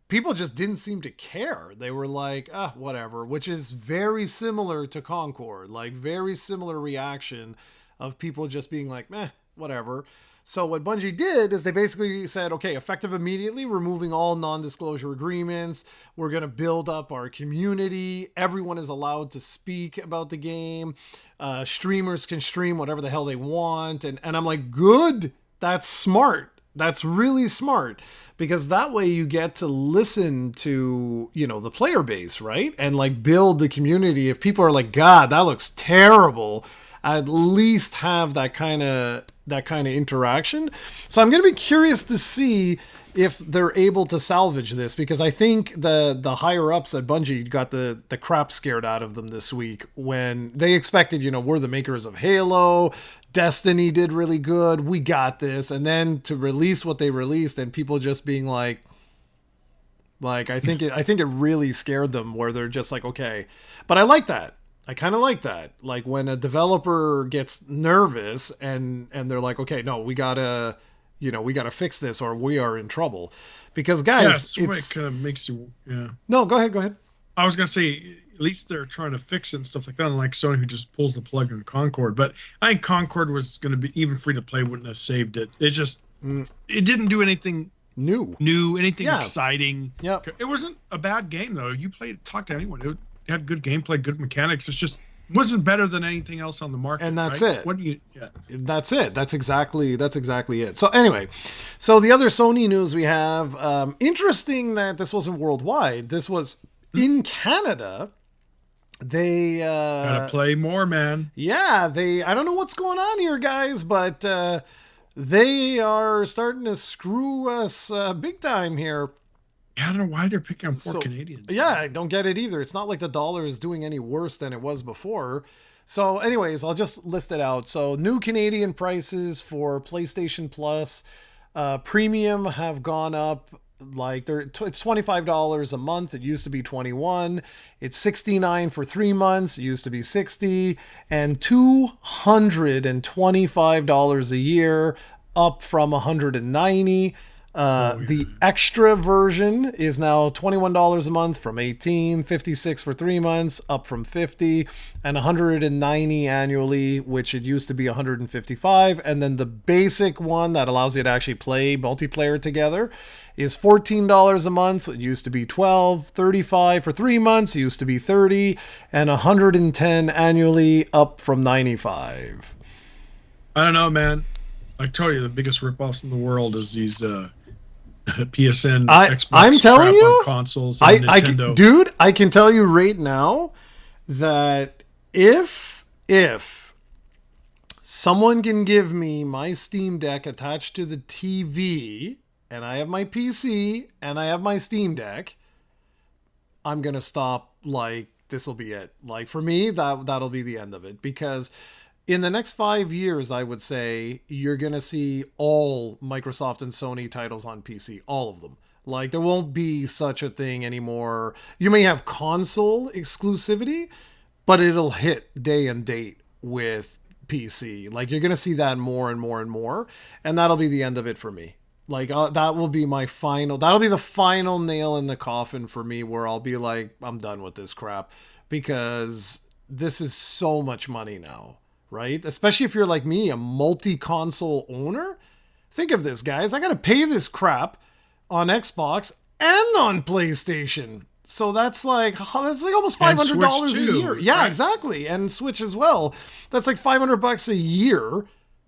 people just didn't seem to care. They were like, whatever, which is very similar to Concord, like very similar reaction of people just being like, meh, whatever. So what Bungie did is they basically said, okay, effective immediately, removing all non-disclosure agreements. We're going to build up our community. Everyone is allowed to speak about the game. Streamers can stream whatever the hell they want. And I'm like, good. That's smart. That's really smart, because that way you get to listen to, the player base, right? And like build the community. If people are like, God, that looks terrible, at least have that kind of interaction. So I'm going to be curious to see if they're able to salvage this, because I think the higher ups at Bungie got the crap scared out of them this week when they expected, we're the makers of Halo, Destiny did really good, we got this, and then to release what they released and people just being like I think it really scared them, where they're just like, okay. But I like that. I kind of like that. Like when a developer gets nervous and they're like, okay, no, we gotta fix this or we are in trouble. Because guys, it kind of makes you, yeah. No, go ahead. I was gonna say, at least they're trying to fix it and stuff like that, unlike Sony, who just pulls the plug on Concord. But I think Concord was going to be, even free to play, wouldn't have saved it. It just, it didn't do anything new, anything exciting. Yeah, it wasn't a bad game though. You talk to anyone. It had good gameplay, good mechanics. It's just wasn't better than anything else on the market. And that's right? it. What do you? Yeah. That's it. That's exactly it. So anyway, the other Sony news we have. Interesting that this wasn't worldwide. This was in Canada. They gotta play more, man. Yeah, I don't know what's going on here, guys, but they are starting to screw us big time here. I don't know why they're picking on poor Canadians. Yeah, I don't get it either. It's not like the dollar is doing any worse than it was before. So anyways, I'll just list it out. So new Canadian prices for PlayStation Plus Premium have gone up. Like it's $25 a month. It used to be $21. It's $69 for 3 months. It used to be $60, and $225 a year, up from $190. The extra version is now $21 a month from $18, $56 for 3 months, up from $50, and $190 annually, which it used to be $155. And then the basic one that allows you to actually play multiplayer together is $14 a month. It used to be $12, $35 for 3 months, it used to be $30, and $110 annually, up from $95. I don't know, man. I tell you, the biggest ripoffs in the world is these PSN, Xbox, I'm telling you, consoles, and Nintendo. Dude, I can tell you right now that if someone can give me my Steam Deck attached to the TV, and I have my PC and I have my Steam Deck, I'm gonna stop. Like, this will be it. Like, for me, that'll be the end of it, because in the next 5 years, I would say you're going to see all Microsoft and Sony titles on PC, all of them. Like, there won't be such a thing anymore. You may have console exclusivity, but it'll hit day and date with PC. Like, you're going to see that more and more and more, and that'll be the end of it for me. Like, that will be that'll be the final nail in the coffin for me, where I'll be like, I'm done with this crap, because this is so much money now. Right? Especially if you're like me, a multi-console owner. Think of this, guys. I got to pay this crap on Xbox and on PlayStation. So that's like almost $500 a year. Yeah, right. Exactly. And Switch as well. That's like $500 a year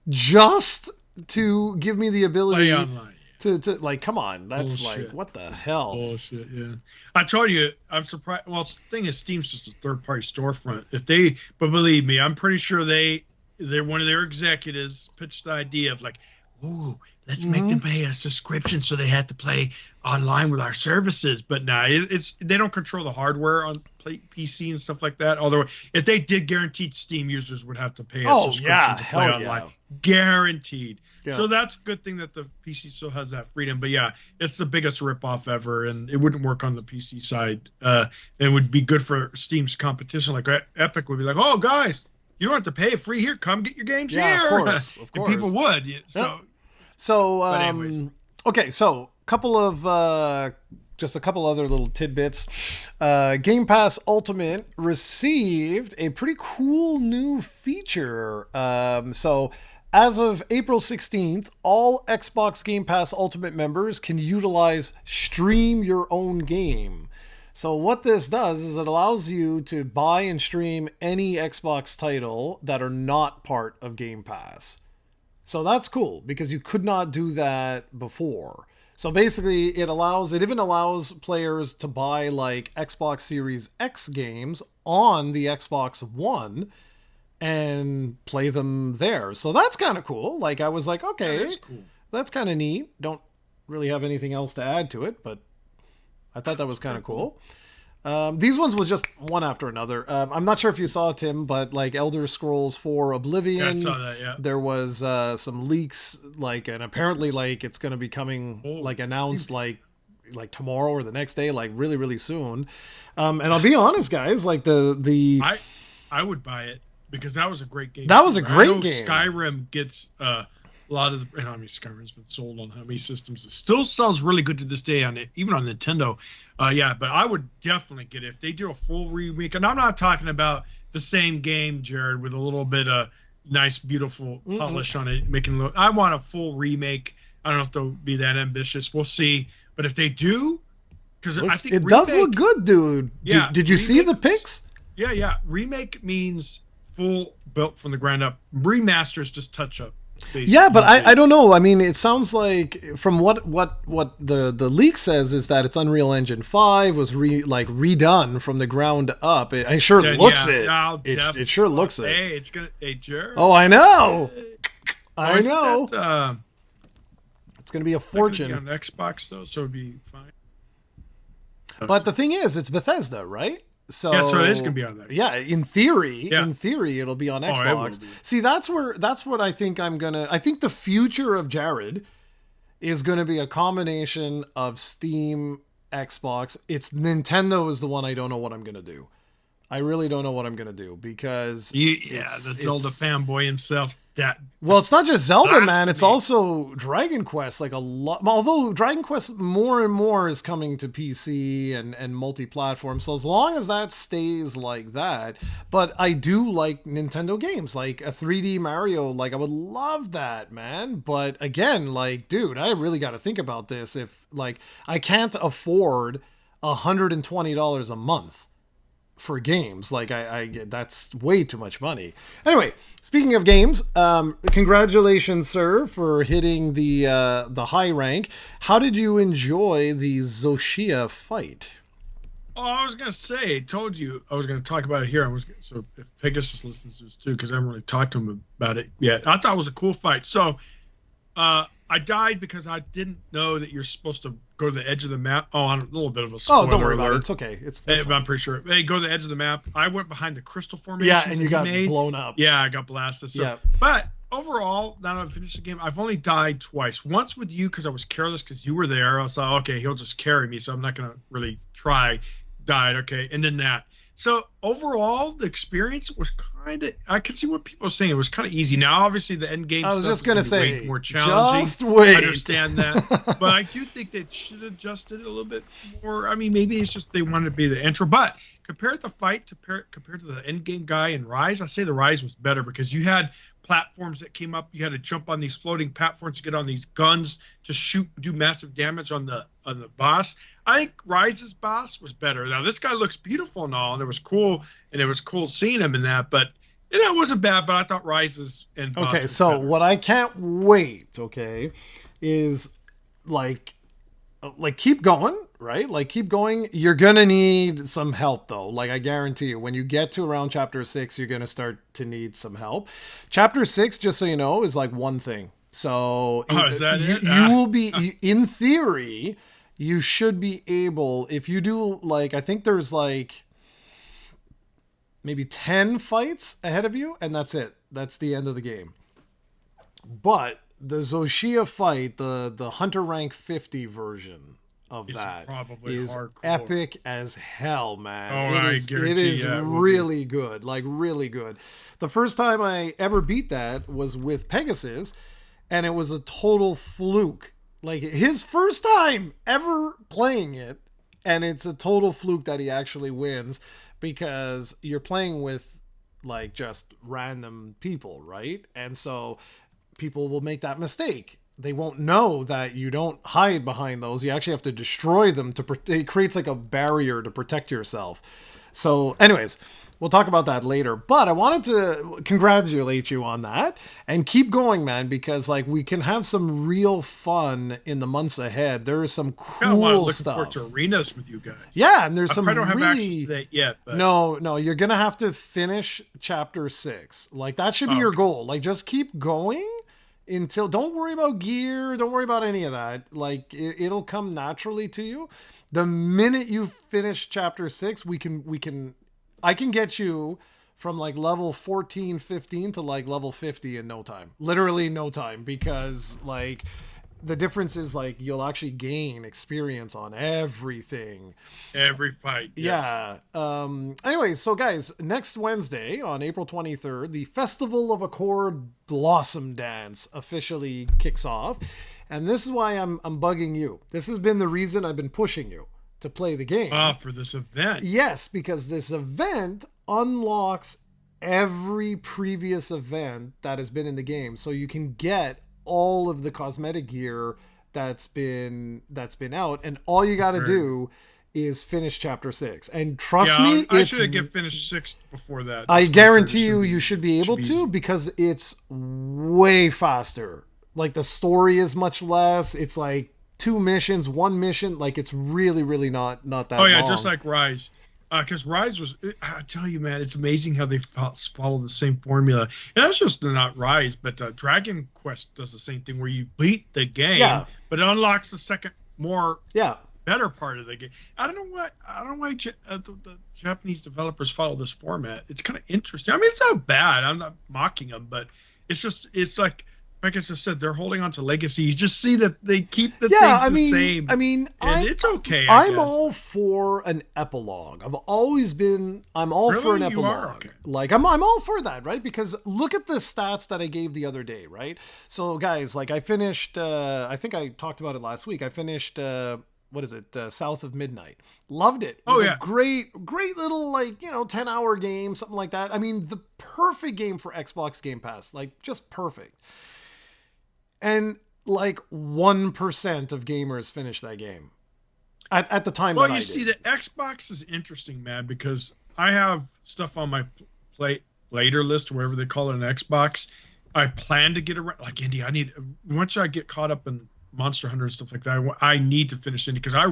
just to give me the ability play online. To like, come on, that's bullshit. Like, what the hell? Bullshit, yeah. I told you, I'm surprised. Well, the thing is, Steam's just a third-party storefront. But believe me, I'm pretty sure they're one of their executives pitched the idea of like, ooh, let's make them pay a subscription so they had to play online with our services. But nah, they don't control the hardware on PC and stuff like that. Although if they did, guaranteed Steam users would have to pay a subscription to play online. Guaranteed. Yeah. So that's a good thing that the PC still has that freedom. But yeah, it's the biggest ripoff ever, and it wouldn't work on the PC side. It would be good for Steam's competition. Like Epic would be like, oh, guys, you don't have to pay free here. Come get your games here. Of course. And people would. So, okay, so just a couple other little tidbits. Game Pass Ultimate received a pretty cool new feature. So As of April 16th, all Xbox Game Pass Ultimate members can utilize Stream Your Own Game. So what this does is it allows you to buy and stream any Xbox title that are not part of Game Pass. So that's cool because you could not do that before. So basically it even allows players to buy like Xbox Series X games on the Xbox One and play them there. So that's kind of cool. Like I was like, okay, cool. That's kind of neat. Don't really have anything else to add to it, but I thought that was kind of cool. These ones were just one after another. I'm not sure if you saw, Tim, but like Elder Scrolls 4 Oblivion, I saw that, yeah. There was some leaks, like, and apparently like it's going to be coming, like announced like tomorrow or the next day, like really, really soon. And I'll be honest, guys, like I would buy it because that was a great game. That was a great game. Skyrim gets a lot of the, I mean, Skyrim's been sold on how many systems. It still sells really good to this day on it, even on Nintendo. Yeah, but I would definitely get it if they do a full remake. And I'm not talking about the same game, Jared, with a little bit of nice, beautiful polish on it, making look. I want a full remake. I don't know if they'll be that ambitious. We'll see. But if they do, because I think it does look good, dude. Yeah. Did you see the pics? Yeah. Remake means full, built from the ground up. Remasters just touch up. Yeah, but I don't know. I mean, it sounds like from what the leak says is that it's Unreal Engine 5 was redone from the ground up. It sure looks it. It sure looks it. Hey, it's gonna. Hey, Jared. Oh, I know. I know. It's gonna be a fortune on Xbox though, so it'd be fine. But the thing is, it's Bethesda, right? So it is gonna be on Xbox. Yeah, in theory, it'll be on Xbox. See, that's what I think I think the future of Jared is gonna be a combination of Steam, Xbox. It's Nintendo is the one I don't know what I'm gonna do. I really don't know what I'm gonna do because the Zelda fanboy himself. Well, it's not just Zelda, man. It's also Dragon Quest. Like a lot, although Dragon Quest more and more is coming to PC and multi-platform. So as long as that stays like that, but I do like Nintendo games, like a 3D Mario. Like I would love that, man. But again, like, dude, I really got to think about this. If like I can't afford $120 a month for games, like I that's way too much money. Anyway, speaking of games, congratulations, sir, for hitting the high rank. How did you enjoy the Zoshia fight? Oh, I was gonna say, I told you I was gonna talk about it here. So if Pegasus listens to this too, because I haven't really talked to him about it yet. I thought it was a cool fight. So I died because I didn't know that you're supposed to go to the edge of the map. Oh, I'm a little bit of a spoiler. Oh, don't worry about it. It's okay. I'm pretty sure. Hey, go to the edge of the map. I went behind the crystal formation. Yeah, and you got blown up. Yeah, I got blasted. So, yeah. But overall, now that I've finished the game, I've only died twice. Once with you because I was careless because you were there. I was like, okay, he'll just carry me, so I'm not going to really try. Died, okay. And then that. So overall, the experience was kind of, I could see what people are saying. It was kind of easy. Now, obviously, the end game I was just going to say, more challenging. Just wait. I understand that. But I do think they should have adjusted it a little bit more. I mean, maybe it's just they wanted to be the intro. But compared the fight compared to the end game guy in Rise, I say the Rise was better because you had platforms that came up. You had to jump on these floating platforms to get on these guns to do massive damage on the boss. I think Rise's boss was better. Now this guy looks beautiful and all, and it was cool seeing him in that. But it wasn't bad. But I thought Rise's and boss okay. Was so better. What I can't wait, okay, is like keep going. Right? Like, keep going. You're going to need some help, though. Like, I guarantee you, when you get to around chapter 6, you're going to start to need some help. Chapter 6, just so you know, is like one thing. So, is that it? You will be, in theory, you should be able, if you do, like, I think there's, like, maybe 10 fights ahead of you, and that's it. That's the end of the game. But the Zoshia fight, the Hunter Rank 50 version of that is hardcore. Epic as hell, man. Oh, it is really good, like really good. The first time I ever beat that was with Pegasus, and it was a total fluke. Like his first time ever playing it, and it's a total fluke that he actually wins because you're playing with like just random people, right? And so people will make that mistake. They won't know that you don't hide behind those. You actually have to destroy them it creates like a barrier to protect yourself. So anyways, we'll talk about that later, but I wanted to congratulate you on that and keep going, man, because like we can have some real fun in the months ahead. There is some cool stuff. Looking forward to arenas with you guys. Yeah, and there's some I don't have really access to that yet. But... No, you're gonna have to finish chapter 6. Like that should be your goal. Like just keep going until. Don't worry about gear. Don't worry about any of that. Like it'll come naturally to you. The minute you finish chapter 6, I can get you from like level 14, 15 to like level 50 in no time. Literally no time, because like the difference is like you'll actually gain experience on everything. Every fight. Yes. Yeah. Anyway, so guys, next Wednesday on April 23rd, the Festival of Accord Blossom Dance officially kicks off. And this is why I'm bugging you. This has been the reason I've been pushing you to play the game. For this event. Yes, because this event unlocks every previous event that has been in the game. So you can get all of the cosmetic gear that's been out, and all you got to do is finish chapter 6. And trust me, I should get finished 6 before that. I guarantee you should be able to, because it's way faster. Like the story is much less. It's like 2 missions, 1 mission. Like it's really, really not that long. Oh yeah, just like Rise. Because Rise was, I tell you, man, it's amazing how they follow the same formula. And that's just not Rise, but Dragon Quest does the same thing where you beat the game, but it unlocks the second better part of the game. I don't know why the Japanese developers follow this format. It's kind of interesting. I mean, it's not bad. I'm not mocking them, but it's like I just said, they're holding on to legacy. You just see that they keep the things the same. I mean, it's okay. I'm all for an epilogue. I'm all for an epilogue. You are? Okay. Like I'm all for that, right? Because look at the stats that I gave the other day, right? So guys, like I finished, I think I talked about it last week. I finished, South of Midnight. Loved it. It was a great little 10-hour game, something like that. I mean, the perfect game for Xbox Game Pass, like just perfect. And like 1% of gamers finish that game at the time. Well, you see, the Xbox is interesting, man, because I have stuff on my later list, wherever they call it, an Xbox. I plan to get around, like Indy. Once I get caught up in Monster Hunter and stuff like that, I need to finish Indy, because I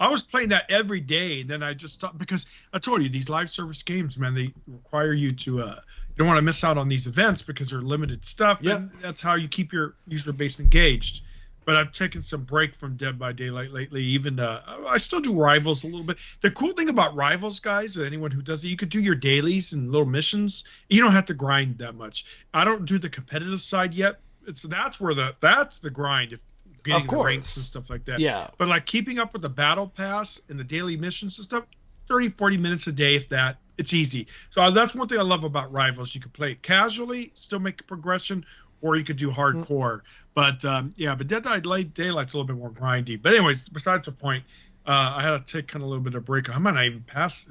was playing that every day, and then I just stopped, because I told you, these live service games, man, they require you to you don't want to miss out on these events because they're limited stuff. Yep. And that's how you keep your user base engaged. But I've taken some break from Dead by Daylight lately. Even I still do Rivals a little bit. The cool thing about Rivals, guys, anyone who does it, you could do your dailies and little missions. You don't have to grind that much. I don't do the competitive side yet. That's the grind. If getting the ranks and stuff like that. Yeah. But like keeping up with the battle pass and the daily missions and stuff, 30, 40 minutes a day, if that. It's easy. So that's one thing I love about Rivals. You can play it casually, still make a progression, or you could do hardcore. But but Dead by Daylight's a little bit more grindy. But anyways, besides the point, I had to take kind of a little bit of break. I might not even pass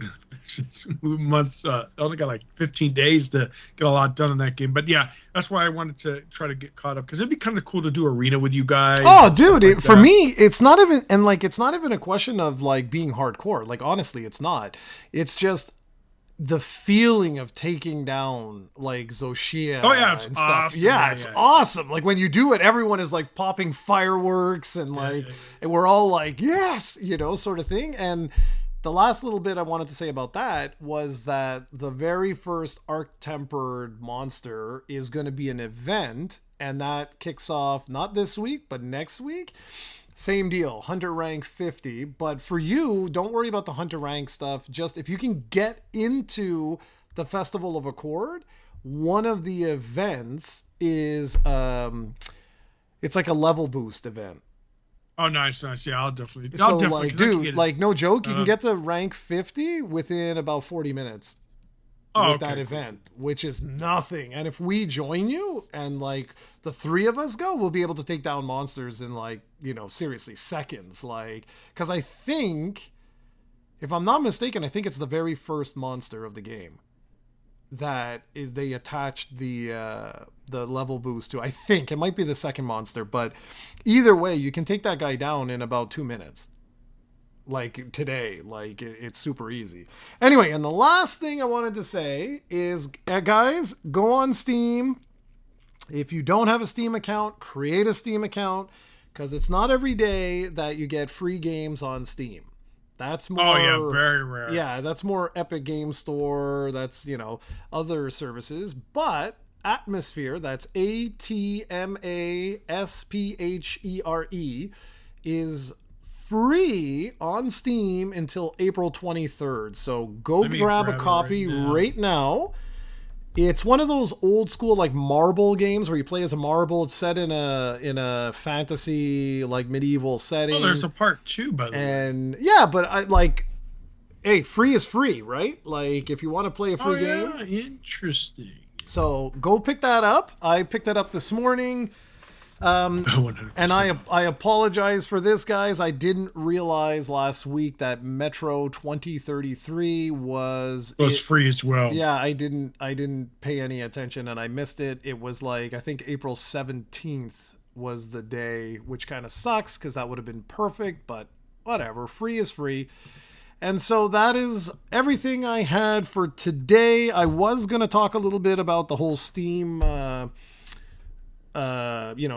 months. I only got like 15 days to get a lot done in that game. But yeah, that's why I wanted to try to get caught up, because it'd be kind of cool to do arena with you guys. Oh, dude, for me, it's not even a question of like being hardcore. Like honestly, it's not. It's just the feeling of taking down like Zoshia it's and stuff. awesome. Yeah, it's awesome. Like when you do it, everyone is like popping fireworks and and we're all like, yes, sort of thing. And the last little bit I wanted to say about that was that the very first Arc-Tempered monster is going to be an event, and that kicks off not this week, but next week. Same deal, Hunter rank 50. But for you, don't worry about the Hunter rank stuff. Just if you can get into the Festival of Accord, one of the events is it's like a level boost event. Oh, nice. Yeah, I'll definitely. Like no joke, you can get to rank 50 within about 40 minutes. That event, which is nothing. And if we join you and like the 3 of us go, we'll be able to take down monsters in like, seriously seconds. Like, because I think, if I'm not mistaken, I think it's the very first monster of the game they attached the level boost to. I think it might be the second monster, but either way, you can take that guy down in about 2 minutes. Like today, like it's super easy. Anyway, and the last thing I wanted to say is, guys, go on Steam. If you don't have a Steam account, create a Steam account, because it's not every day that you get free games on Steam. That's more. Oh yeah, very rare. Yeah, that's more Epic Game Store. That's, other services. But Atmosphere, that's ATMASPHERE, is free on Steam until April 23rd. So go grab a copy right now. It's one of those old school like marble games where you play as a marble. It's set in a fantasy like medieval setting. Oh, there's a part 2 by the way. And yeah, but I like, hey, free is free, right? Like if you want to play a free game. Oh yeah, interesting. So go pick that up. I picked that up this morning. And I apologize for this, guys. I didn't realize last week that Metro 2033 was free as well. Yeah, I didn't pay any attention and I missed it. It was like, I think April 17th was the day, which kind of sucks because that would have been perfect, but whatever. Free is free. And so that is everything I had for today. I was going to talk a little bit about the whole Steam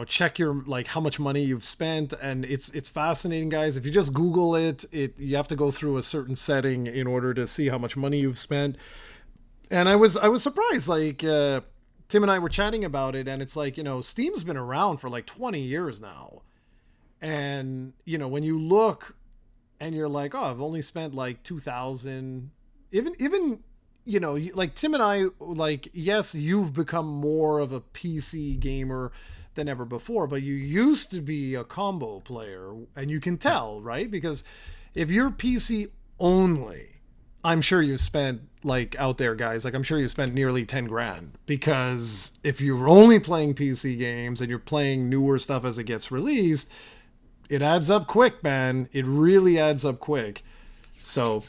check your like how much money you've spent, and it's fascinating, guys. If you just Google it, you have to go through a certain setting in order to see how much money you've spent. And I was surprised, like Tim and I were chatting about it, and it's like, Steam's been around for like 20 years now, and when you look and you're like, oh, I've only spent like 2,000, even like Tim and I, like, yes, you've become more of a PC gamer than ever before, but you used to be a combo player, and you can tell, right? Because if you're PC only, I'm sure you spent, like, out there, guys, like, I'm sure you spent nearly 10 grand, because if you're only playing PC games and you're playing newer stuff as it gets released, it adds up quick, man. It really adds up quick. So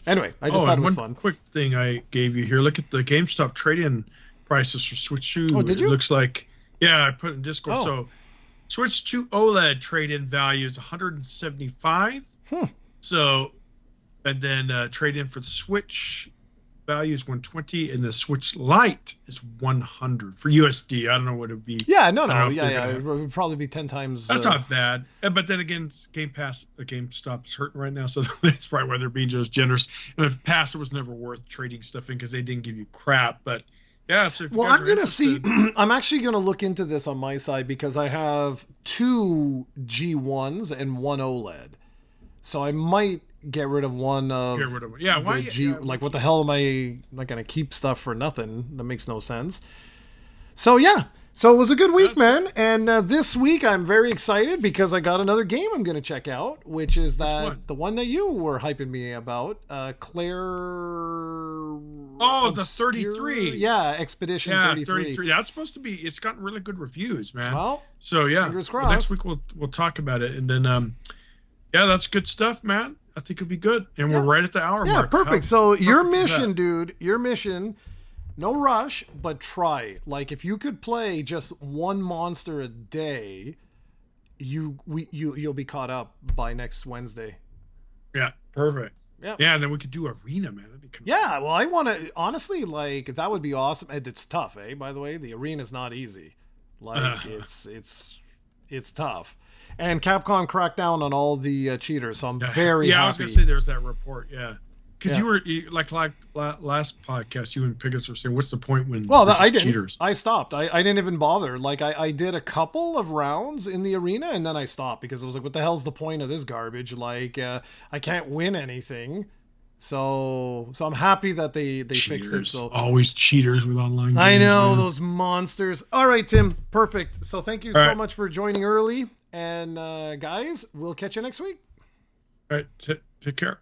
anyway, I just thought it was fun. Quick thing I gave you here. Look at the GameStop trade-in prices for Switch 2. Oh, did you? It looks like, yeah, I put it in Discord. Oh. So Switch 2 OLED trade-in value is $175. So, and then trade-in for the Switch value is $120, and the Switch Lite is $100 for USD. I don't know what it would be. Yeah, no, yeah. It would probably be 10 times. That's not bad. But then again, GameStop's hurting right now, so that's probably why they're being just generous. In the past, it was never worth trading stuff in because they didn't give you crap. But yeah, so if I'm gonna see. I'm actually gonna look into this on my side because I have 2 G1s and 1 OLED, so I might get rid of one of yeah, why like what the hell am I not gonna keep stuff for nothing? That makes no sense. So yeah, so it was a good week, man. And this week I'm very excited because I got another game I'm gonna check out, which is the one that you were hyping me about, Claire. Oh, the 33. Yeah, Expedition 33. That's supposed to be. It's gotten really good reviews, man. Well, so yeah, fingers crossed. Next week we'll talk about it, and then yeah, that's good stuff, man. I think it'll be good. And we're right at the hour mark. Yeah, perfect. So your mission, dude, no rush, but try. Like if you could play just one monster a day, you'll be caught up by next Wednesday. Yeah, perfect. Yeah. Yeah, and then we could do arena, man. That'd be cool. Yeah, well, I want to honestly, like, that would be awesome. And it's tough, by the way. The arena's not easy. Like it's tough. And Capcom cracked down on all the cheaters, so I'm very happy. Yeah, I was gonna say there's that report. Yeah, because you were like last podcast, you and Pigus were saying, what's the point when I didn't. Cheaters? I stopped. I didn't even bother. Like I did a couple of rounds in the arena, and then I stopped because I was like, what the hell's the point of this garbage? Like I can't win anything. So I'm happy that they fixed it. So always cheaters with online games. I know, those monsters. All right, Tim, perfect. So thank you so much for joining early. And guys, we'll catch you next week. All right, take care.